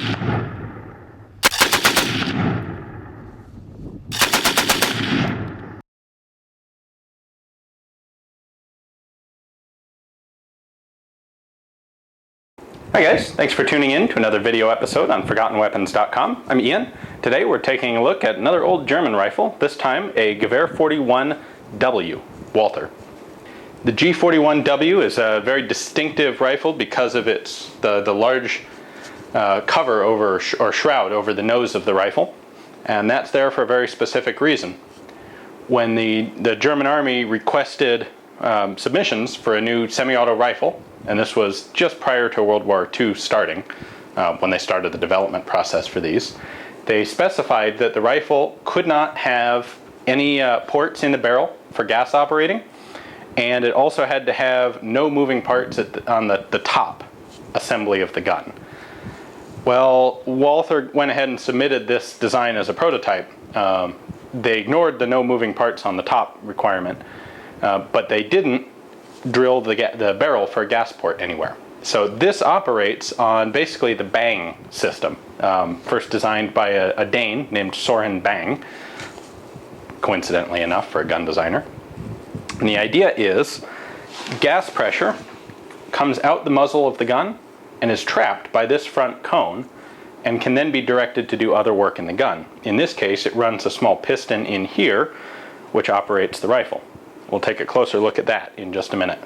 Hi guys, thanks for tuning in to another video episode on ForgottenWeapons.com. I'm Ian. Today we're taking a look at another old German rifle, this time a Gewehr 41W, Walther. The G41W is a very distinctive rifle because of the large cover over, or shroud over the nose of the rifle, and that's there for a very specific reason. When the German Army requested submissions for a new semi-auto rifle, and this was just prior to World War II starting, when they started the development process for these, they specified that the rifle could not have any ports in the barrel for gas operating, and it also had to have no moving parts on the top assembly of the gun. Well, Walther went ahead and submitted this design as a prototype. They ignored the no moving parts on the top requirement, but they didn't drill the barrel for a gas port anywhere. So this operates on basically the Bang system, first designed by a Dane named Søren Bang, coincidentally enough for a gun designer. And the idea is gas pressure comes out the muzzle of the gun and is trapped by this front cone and can then be directed to do other work in the gun. In this case, it runs a small piston in here which operates the rifle. We'll take a closer look at that in just a minute.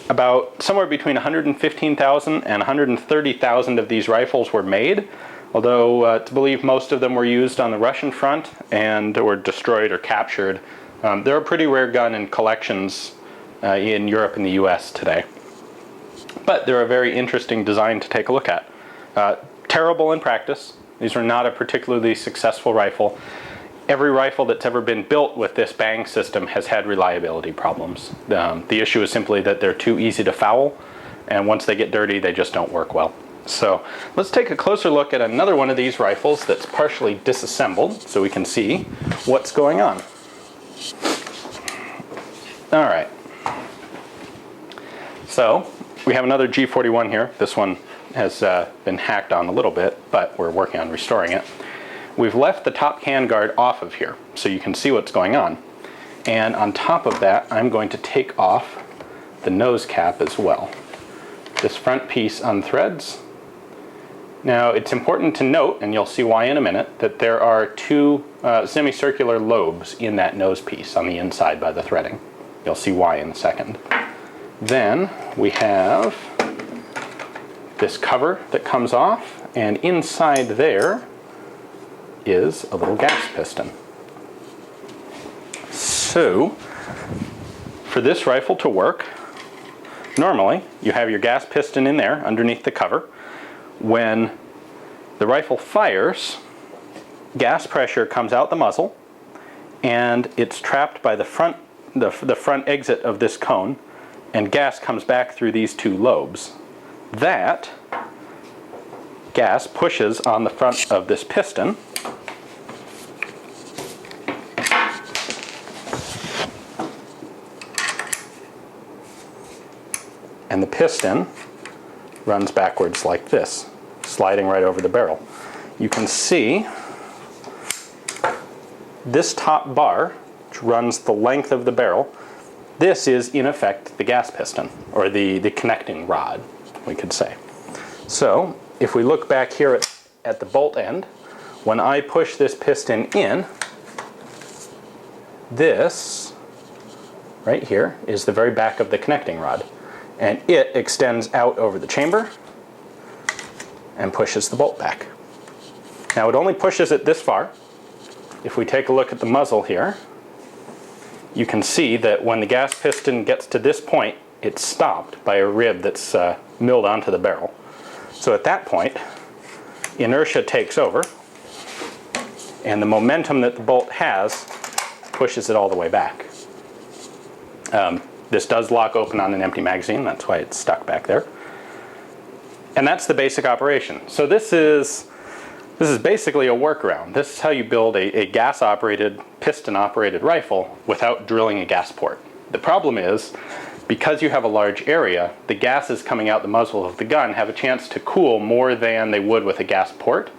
About somewhere between 115,000 and 130,000 of these rifles were made, although it's believed most of them were used on the Russian front and were destroyed or captured. They're a pretty rare gun in collections in Europe and the US today. But they're a very interesting design to take a look at. Terrible in practice. These are not a particularly successful rifle. Every rifle that's ever been built with this Bang system has had reliability problems. The issue is simply that they're too easy to foul, and once they get dirty, they just don't work well. So let's take a closer look at another one of these rifles that's partially disassembled so we can see what's going on. All right. So we have another G41 here. This one has been hacked on a little bit, but we're working on restoring it. We've left the top handguard off of here so you can see what's going on. And on top of that, I'm going to take off the nose cap as well. This front piece unthreads. Now it's important to note, and you'll see why in a minute, that there are two semicircular lobes in that nose piece on the inside by the threading. You'll see why in a second. Then we have this cover that comes off, and inside there is a little gas piston. So, for this rifle to work, normally you have your gas piston in there underneath the cover. When the rifle fires, gas pressure comes out the muzzle and it's trapped by the front exit of this cone, and gas comes back through these two lobes. That gas pushes on the front of this piston, and the piston runs backwards like this, sliding right over the barrel. You can see this top bar, which runs the length of the barrel, this is in effect the gas piston, or the connecting rod, we could say. So if we look back here at the bolt end, when I push this piston in, this right here is the very back of the connecting rod, and it extends out over the chamber and pushes the bolt back. Now it only pushes it this far. If we take a look at the muzzle here, you can see that when the gas piston gets to this point, it's stopped by a rib that's milled onto the barrel. So at that point, inertia takes over, and the momentum that the bolt has pushes it all the way back. This does lock open on an empty magazine, that's why it's stuck back there. And that's the basic operation. So this is basically a workaround. This is how you build a gas-operated, piston-operated rifle without drilling a gas port. The problem is, because you have a large area, the gases coming out the muzzle of the gun have a chance to cool more than they would with a gas port,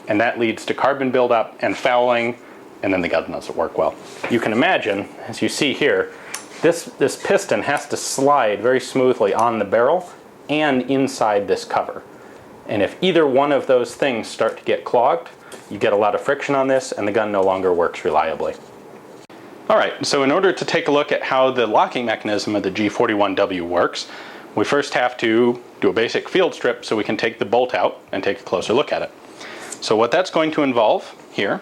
and that leads to carbon buildup and fouling, and then the gun doesn't work well. You can imagine, as you see here, this piston has to slide very smoothly on the barrel and inside this cover. And if either one of those things start to get clogged, you get a lot of friction on this and the gun no longer works reliably. Alright, so in order to take a look at how the locking mechanism of the G41W works, we first have to do a basic field strip so we can take the bolt out and take a closer look at it. So what that's going to involve here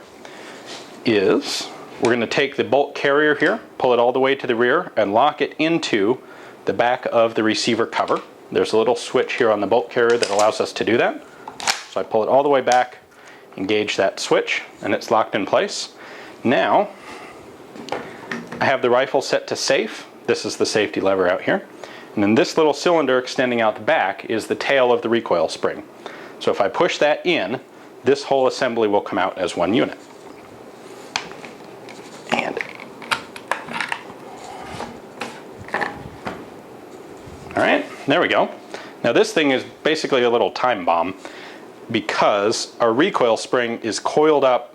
is we're going to take the bolt carrier here, pull it all the way to the rear, and lock it into the back of the receiver cover. There's a little switch here on the bolt carrier that allows us to do that. So I pull it all the way back, engage that switch, and it's locked in place. Now, I have the rifle set to safe. This is the safety lever out here. And then this little cylinder extending out the back is the tail of the recoil spring. So if I push that in, this whole assembly will come out as one unit. And all right, there we go. Now this thing is basically a little time bomb because our recoil spring is coiled up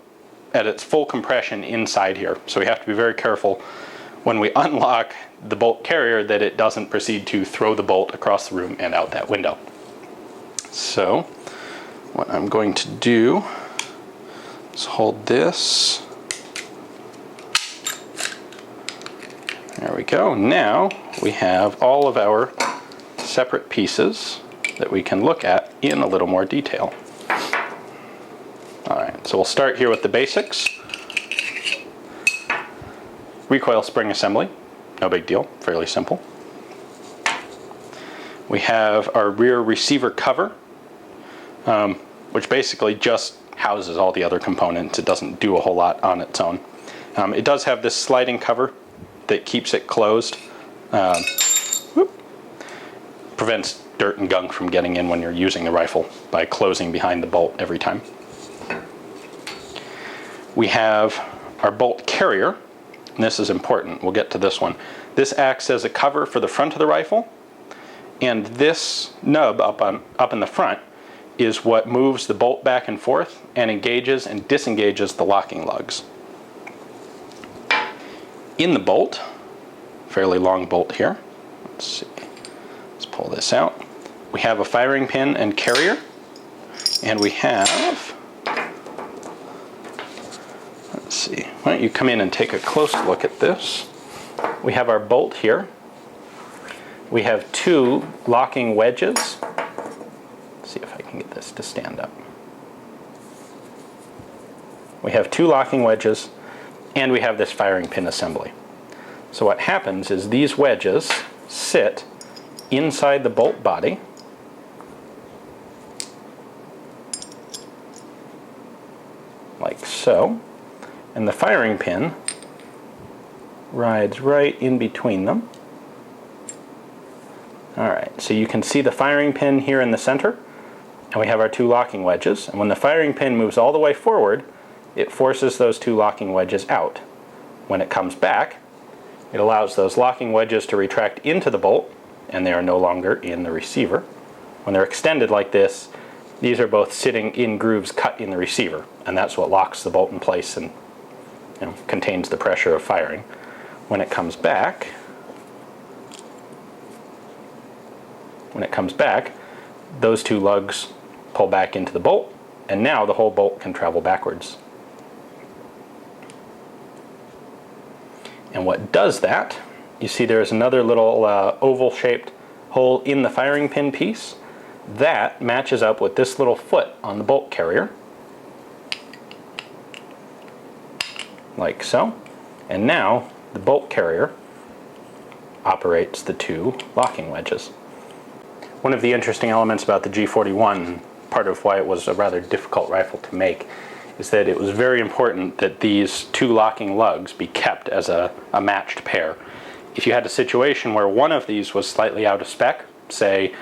at its full compression inside here. So we have to be very careful when we unlock the bolt carrier that it doesn't proceed to throw the bolt across the room and out that window. So what I'm going to do is hold this. There we go. Now we have all of our separate pieces that we can look at in a little more detail. Alright, so we'll start here with the basics. Recoil spring assembly, no big deal, fairly simple. We have our rear receiver cover, which basically just houses all the other components. It doesn't do a whole lot on its own. It does have this sliding cover that keeps it closed. Prevents dirt and gunk from getting in when you're using the rifle by closing behind the bolt every time. We have our bolt carrier, and this is important, we'll get to this one. This acts as a cover for the front of the rifle, and this nub up in the front is what moves the bolt back and forth and engages and disengages the locking lugs. In the bolt, fairly long bolt here, let's see, let's pull this out. We have a firing pin and carrier, and we have, let's see, why don't you come in and take a close look at this. We have our bolt here. We have two locking wedges. Let's see if I can get this to stand up. We have two locking wedges, and we have this firing pin assembly. So what happens is these wedges sit inside the bolt body, like so, and the firing pin rides right in between them. Alright, so you can see the firing pin here in the center, and we have our two locking wedges, and when the firing pin moves all the way forward, it forces those two locking wedges out. When it comes back, it allows those locking wedges to retract into the bolt, and they are no longer in the receiver. When they're extended like this, these are both sitting in grooves cut in the receiver, and that's what locks the bolt in place and contains the pressure of firing. When it comes back, those two lugs pull back into the bolt, and now the whole bolt can travel backwards. And what does that, you see there's another little oval-shaped hole in the firing pin piece. That matches up with this little foot on the bolt carrier, like so. And now the bolt carrier operates the two locking wedges. One of the interesting elements about the G41, part of why it was a rather difficult rifle to make, is that it was very important that these two locking lugs be kept as a matched pair. If you had a situation where one of these was slightly out of spec, say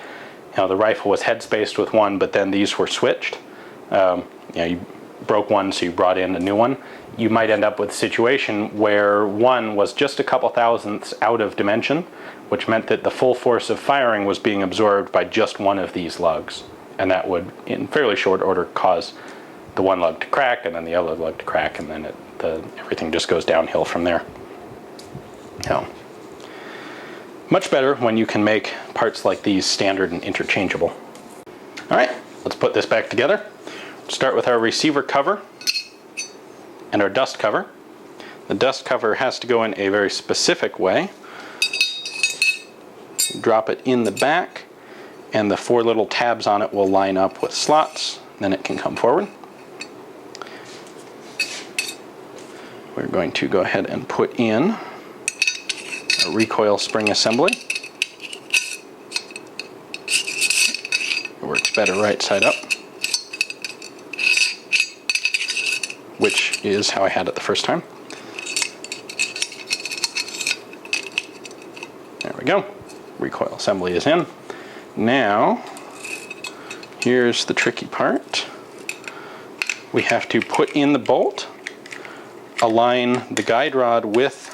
the rifle was head spaced with one, but then these were switched, you broke one, so you brought in a new one, you might end up with a situation where one was just a couple thousandths out of dimension, which meant that the full force of firing was being absorbed by just one of these lugs. And that would, in fairly short order, cause the one lug to crack, and then the other lug to crack, and then everything just goes downhill from there. So, much better when you can make parts like these standard and interchangeable. All right, let's put this back together. Start with our receiver cover and our dust cover. The dust cover has to go in a very specific way. Drop it in the back, and the 4 little tabs on it will line up with slots. Then it can come forward. We're going to go ahead and put in a recoil spring assembly. It works better right side up, which is how I had it the first time. There we go. Recoil assembly is in. Now, here's the tricky part. We have to put in the bolt, align the guide rod with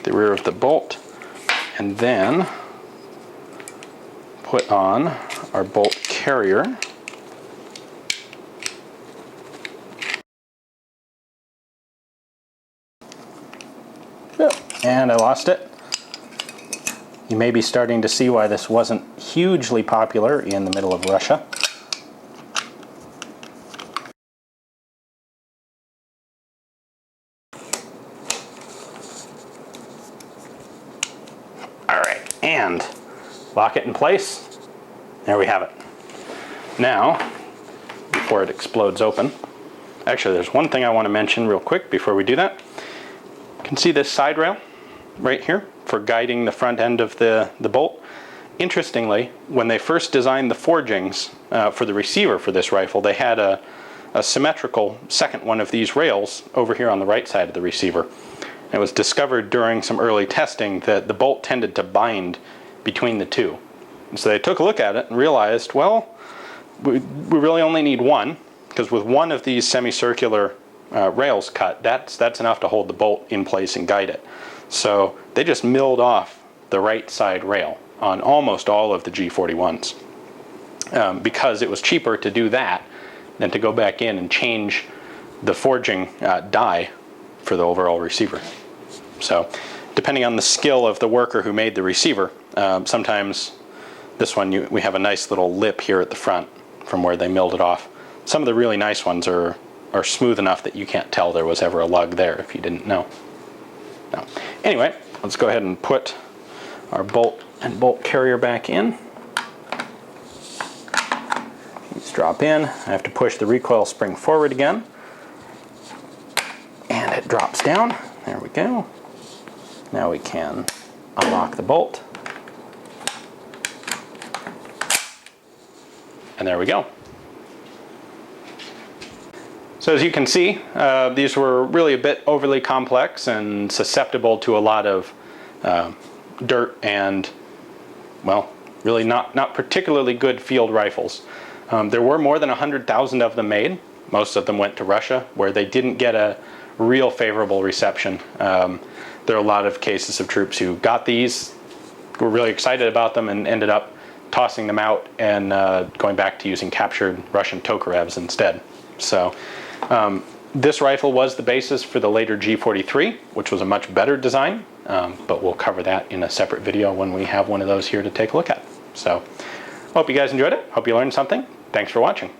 the rear of the bolt, and then put on our bolt carrier. And I lost it. You may be starting to see why this wasn't hugely popular in the middle of Russia. Alright, and lock it in place. There we have it. Now, before it explodes open, actually there's one thing I want to mention real quick before we do that. You can see this side rail right here for guiding the front end of the bolt. Interestingly, when they first designed the forgings for the receiver for this rifle, they had a symmetrical second one of these rails over here on the right side of the receiver. It was discovered during some early testing that the bolt tended to bind between the two. And so they took a look at it and realized, well, we really only need one, because with one of these semicircular rails cut, that's enough to hold the bolt in place and guide it. So they just milled off the right side rail on almost all of the G41s because it was cheaper to do that than to go back in and change the forging die for the overall receiver. So depending on the skill of the worker who made the receiver, sometimes this one we have a nice little lip here at the front from where they milled it off. Some of the really nice ones are smooth enough that you can't tell there was ever a lug there if you didn't know. No. Anyway, let's go ahead and put our bolt and bolt carrier back in. These drop in. I have to push the recoil spring forward again. And it drops down. There we go. Now we can unlock the bolt. And there we go. So as you can see, these were really a bit overly complex and susceptible to a lot of dirt and, well, really not particularly good field rifles. There were more than 100,000 of them made. Most of them went to Russia, where they didn't get a real favorable reception. There are a lot of cases of troops who got these, were really excited about them, and ended up tossing them out and going back to using captured Russian Tokarevs instead. So this rifle was the basis for the later G43, which was a much better design, but we'll cover that in a separate video when we have one of those here to take a look at. So, hope you guys enjoyed it. Hope you learned something. Thanks for watching.